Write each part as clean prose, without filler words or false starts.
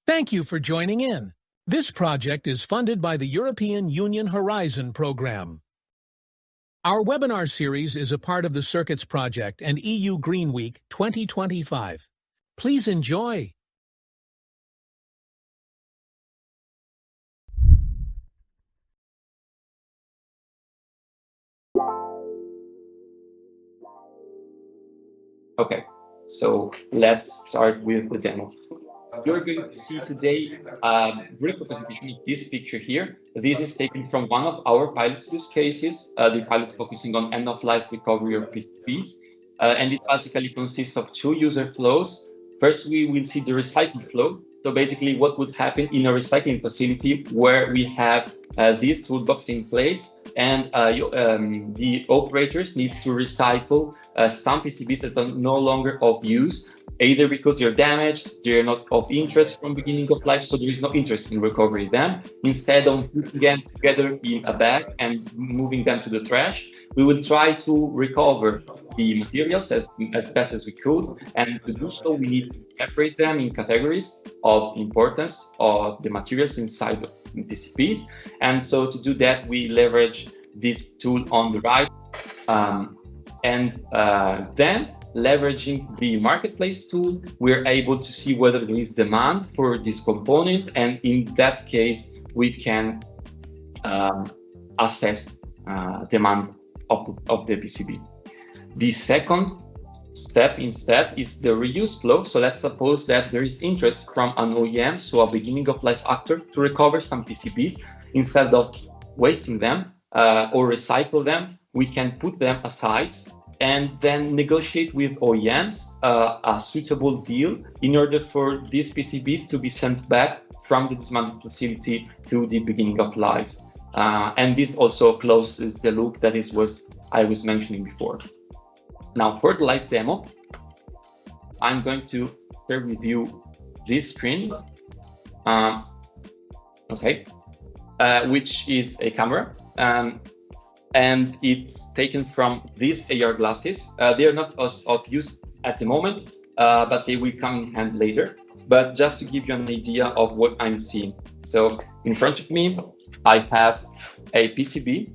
Thank you for joining in. This project is funded by the European Union Horizon program. Our webinar series is a part of the Circuits project and EU Green Week 2025. Please enjoy. Okay, so let's start with the demo. You're going to see today a brief representation of this picture here. This is taken from one of our pilot use cases, the pilot focusing on end-of-life recovery of PCBs. And it basically consists of two user flows. First, we will see the recycling flow. So basically what would happen in a recycling facility where we have this toolbox in place and the operators need to recycle some PCBs that are no longer of use, either because they're damaged, they're not of interest from beginning of life, so there is no interest in recovering them. Instead of putting them together in a bag and moving them to the trash, we will try to recover the materials as best as we could. And to do so, we need to separate them in categories of importance of the materials inside of PCBs. And so to do that, we leverage this tool on the right. Then leveraging the marketplace tool, we're able to see whether there is demand for this component. And in that case, we can assess demand of the PCB. The second step instead is the reuse flow. So let's suppose that there is interest from an OEM, so a beginning of life actor, to recover some PCBs. Instead of wasting them or recycle them, we can put them aside and then negotiate with OEMs a suitable deal in order for these PCBs to be sent back from the dismantled facility to the beginning of life. And this also closes the loop that I was mentioning before. Now for the live demo, I'm going to share with you this screen, which is a camera. And it's taken from these AR glasses. They are not of use at the moment, but they will come in hand later. But just to give you an idea of what I'm seeing. So in front of me, I have a PCB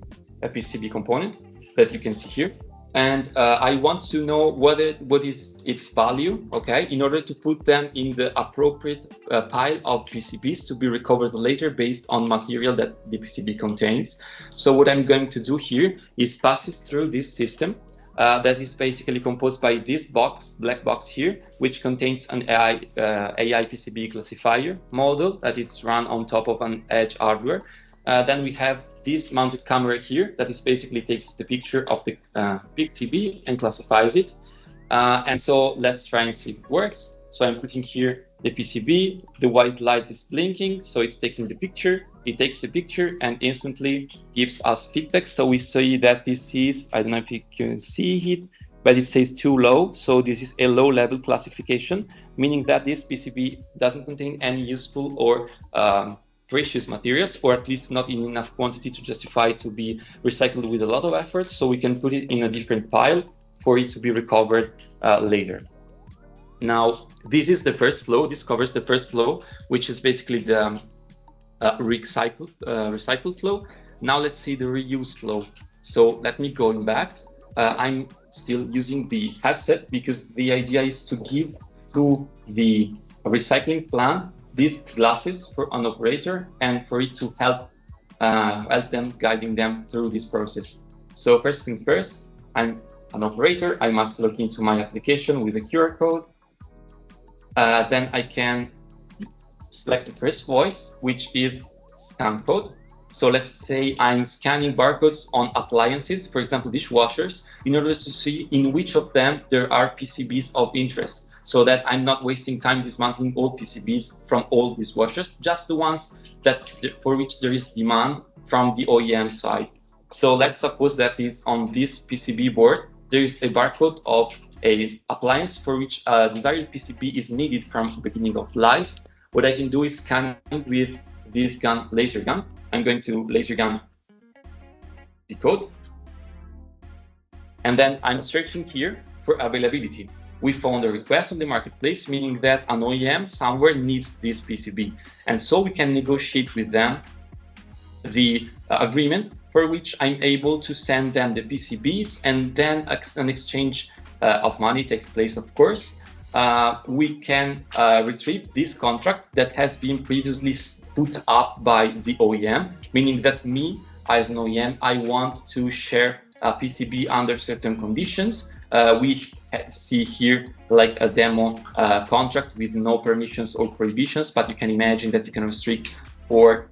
component that you can see here. And I want to know what is its value, okay, in order to put them in the appropriate pile of PCBs to be recovered later based on material that the PCB contains. So what I'm going to do here is pass it through this system that is basically composed by this black box here, which contains an AI PCB classifier model that is run on top of an edge hardware. Then we have this mounted camera here that is basically takes the picture of the PCB and classifies it. And so let's try and see if it works. So I'm putting here the PCB, the white light is blinking, so it's taking the picture. It takes the picture and instantly gives us feedback. So we see that this is, I don't know if you can see it, but it says too low. So this is a low level classification, meaning that this PCB doesn't contain any useful or precious materials, or at least not in enough quantity to justify to be recycled with a lot of effort. So we can put it in a different pile for it to be recovered later. Now, this is the first flow. This covers the first flow, which is basically the recycled flow. Now let's see the reuse flow. So let me go back. I'm still using the headset because the idea is to give to the recycling plant these glasses for an operator and for it to help them, guiding them through this process. So first thing first, I'm an operator. I must log into my application with a QR code. Then I can select the first voice, which is scan code. So let's say I'm scanning barcodes on appliances, for example, dishwashers, in order to see in which of them there are PCBs of interest, so that I'm not wasting time dismantling all PCBs from all dishwashers, just the ones that for which there is demand from the OEM side. So let's suppose that is on this PCB board, there is a barcode of a appliance for which a desired PCB is needed from beginning of life. What I can do is scan it with this laser gun. I'm going to laser gun the code. And then I'm searching here for availability. we found a request on the marketplace, meaning that an OEM somewhere needs this PCB. And so we can negotiate with them the agreement for which I'm able to send them the PCBs, and then an exchange of money takes place, of course. We can retrieve this contract that has been previously put up by the OEM, meaning that me, as an OEM, I want to share a PCB under certain conditions. We see here like a demo contract with no permissions or prohibitions, but you can imagine that you can restrict for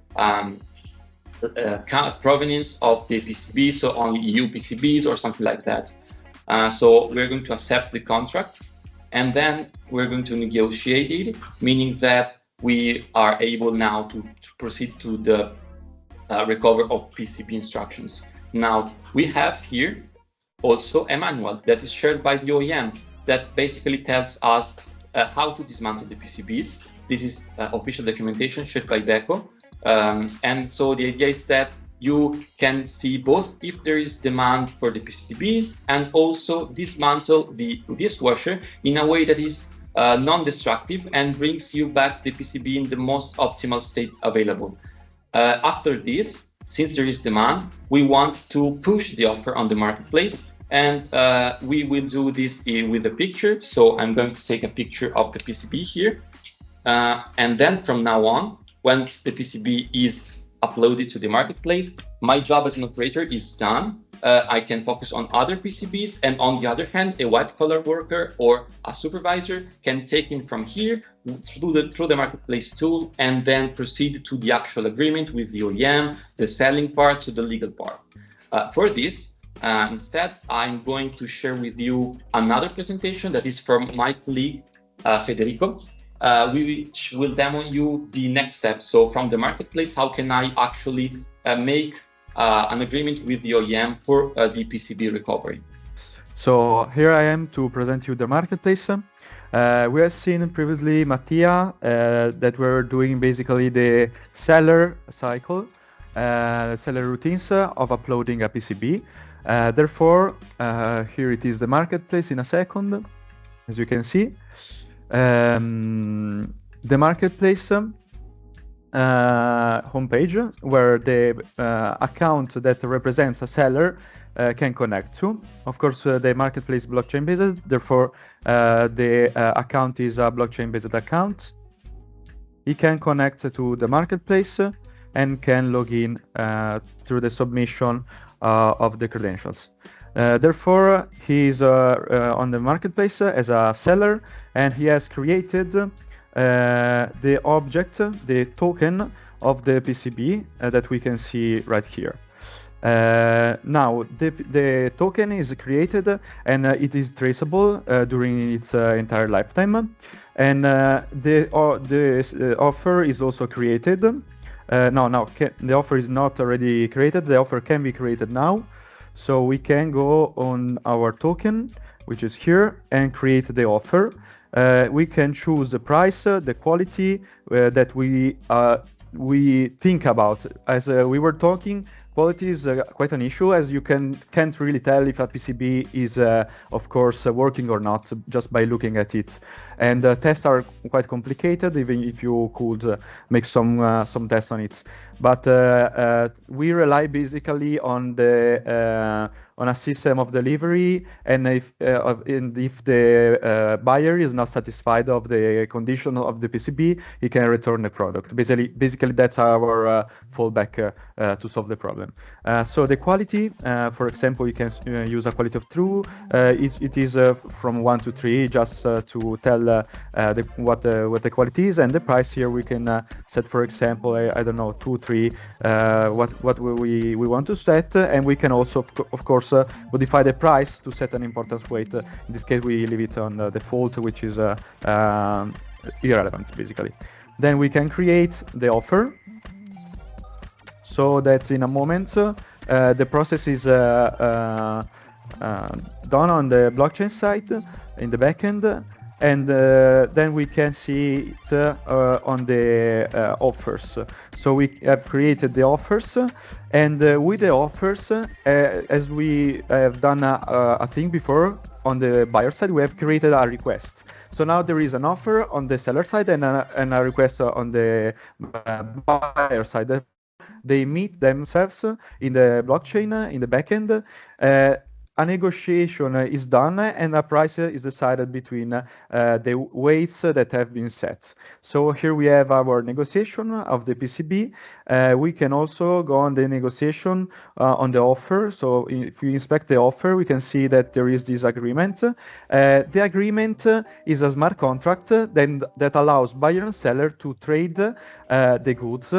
provenance of the PCB, so only EU PCBs or something like that. So we're going to accept the contract, and then we're going to negotiate it, meaning that we are able now to proceed to the recovery of PCB instructions. Now, we have here also a manual that is shared by the OEM that basically tells us how to dismantle the PCBs. This is official documentation shared by DECO. And so the idea is that you can see both if there is demand for the PCBs and also dismantle the dishwasher in a way that is non-destructive and brings you back the PCB in the most optimal state available. After this, since there is demand, we want to push the offer on the marketplace, and we will do this with a picture. So I'm going to take a picture of the PCB here. And then from now on, once the PCB is uploaded to the marketplace, my job as an operator is done. I can focus on other PCBs, and on the other hand, a white-collar worker or a supervisor can take him from here through the marketplace tool and then proceed to the actual agreement with the OEM, the selling part, so the legal part. For this, instead, I'm going to share with you another presentation that is from my colleague, Federico, which will demo you the next step. So from the marketplace, how can I actually make an agreement with the OEM for the PCB recovery? So here I am to present you the marketplace. We have seen previously, Mattia, that we're doing basically the seller cycle, seller routines of uploading a PCB. Therefore, here it is the marketplace in a second, as you can see. The marketplace homepage where the account that represents a seller can connect to. Of course, the marketplace blockchain based, therefore the account is a blockchain based account. He can connect to the marketplace and can log in through the submission of the credentials. Therefore, he is on the marketplace as a seller, and he has created the object, the token of the PCB that we can see right here. Now, the token is created and it is traceable during its entire lifetime. And the offer is also created. The offer is not already created. The offer can be created now. So we can go on our token, which is here, and create the offer. We can choose the price, the quality that we think about. As we were talking, quality is quite an issue, as you can't really tell if a PCB is, of course, working or not just by looking at it. And tests are quite complicated, even if you could make some tests on it. But we rely basically on a system of delivery, and if the buyer is not satisfied of the condition of the PCB, he can return the product. Basically that's our fallback to solve the problem. So the quality, for example, you can use a quality of true. It is from 1 to 3, just to tell what the quality is, and the price here we can set, for example, I don't know, 2, 3, what we want to set, and we can also, of course, modify the price to set an importance weight. In this case, we leave it on the default, which is irrelevant, basically. Then we can create the offer, so that in a moment the process is done on the blockchain side in the backend, and then we can see it on the offers. So we have created the offers, and with the offers, as we have done a thing before on the buyer side, we have created a request. So now there is an offer on the seller side and a request on the buyer side. They meet themselves in the blockchain, in the backend. A negotiation is done and a price is decided between the weights that have been set. So here we have our negotiation of the PCB. We can also go on the negotiation on the offer. So if we inspect the offer, we can see that there is this agreement. The agreement is a smart contract that allows buyer and seller to trade the goods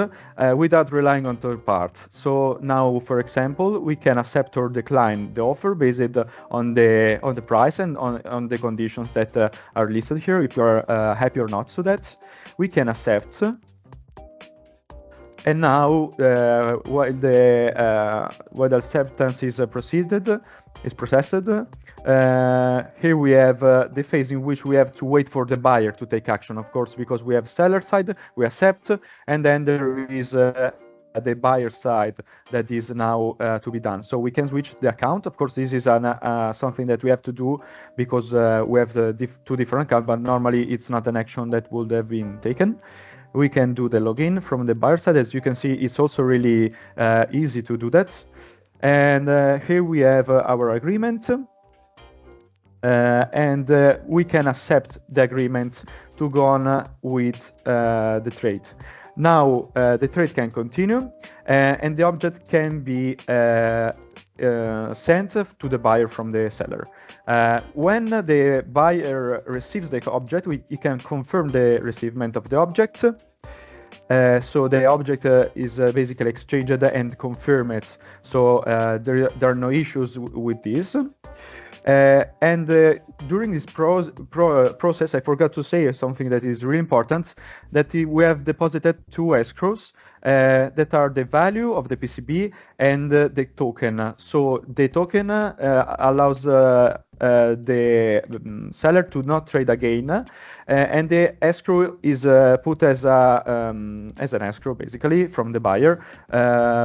without relying on third party. So now, for example, we can accept or decline the offer based on the price and on the conditions that are listed here. If you are happy or not, so that we can accept. And now, while the acceptance is processed, here we have the phase in which we have to wait for the buyer to take action, of course, because we have seller side, we accept, and then there is the buyer side that is now to be done. So we can switch the account. Of course, this is something that we have to do because we have two different accounts, but normally it's not an action that would have been taken. We can do the login from the buyer side. As you can see, it's also really easy to do that. And here we have our agreement. And we can accept the agreement to go on with the trade. Now the trade can continue and the object can be sent to the buyer from the seller. When the buyer receives the object, he can confirm the receivement of the object. So the object is basically exchanged and confirmed. So there are no issues with this. And during this process, I forgot to say something that is really important, that we have deposited two escrows that are the value of the PCB and the token. So the token allows the seller to not trade again, and the escrow is put as an escrow basically from the buyer,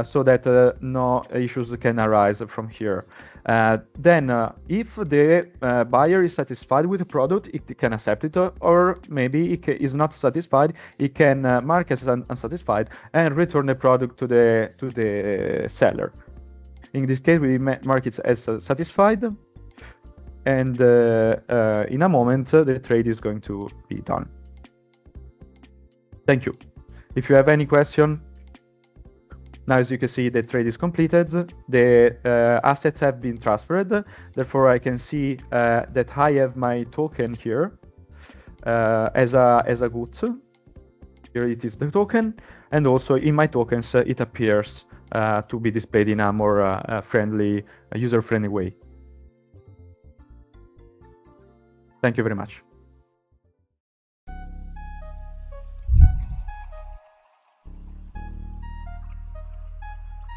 so that no issues can arise from here. Then if the buyer is satisfied with the product, it can accept it, or maybe it is not satisfied, it can mark as unsatisfied and return the product to the seller. In this case, we mark it as satisfied, and in a moment the trade is going to be done. Thank you. If you have any question. Now, as you can see, the trade is completed. The assets have been transferred. Therefore, I can see that I have my token here as a good. Here it is the token, and also in my tokens it appears to be displayed in a more friendly, user-friendly way. Thank you very much.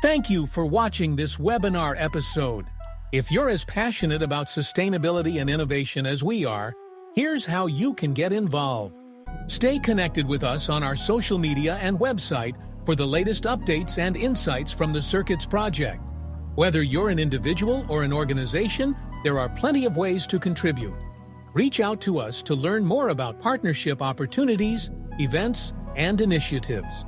Thank you for watching this webinar episode. If you're as passionate about sustainability and innovation as we are, here's how you can get involved. Stay connected with us on our social media and website for the latest updates and insights from the Circ-uits project. Whether you're an individual or an organization, there are plenty of ways to contribute. Reach out to us to learn more about partnership opportunities, events, and initiatives.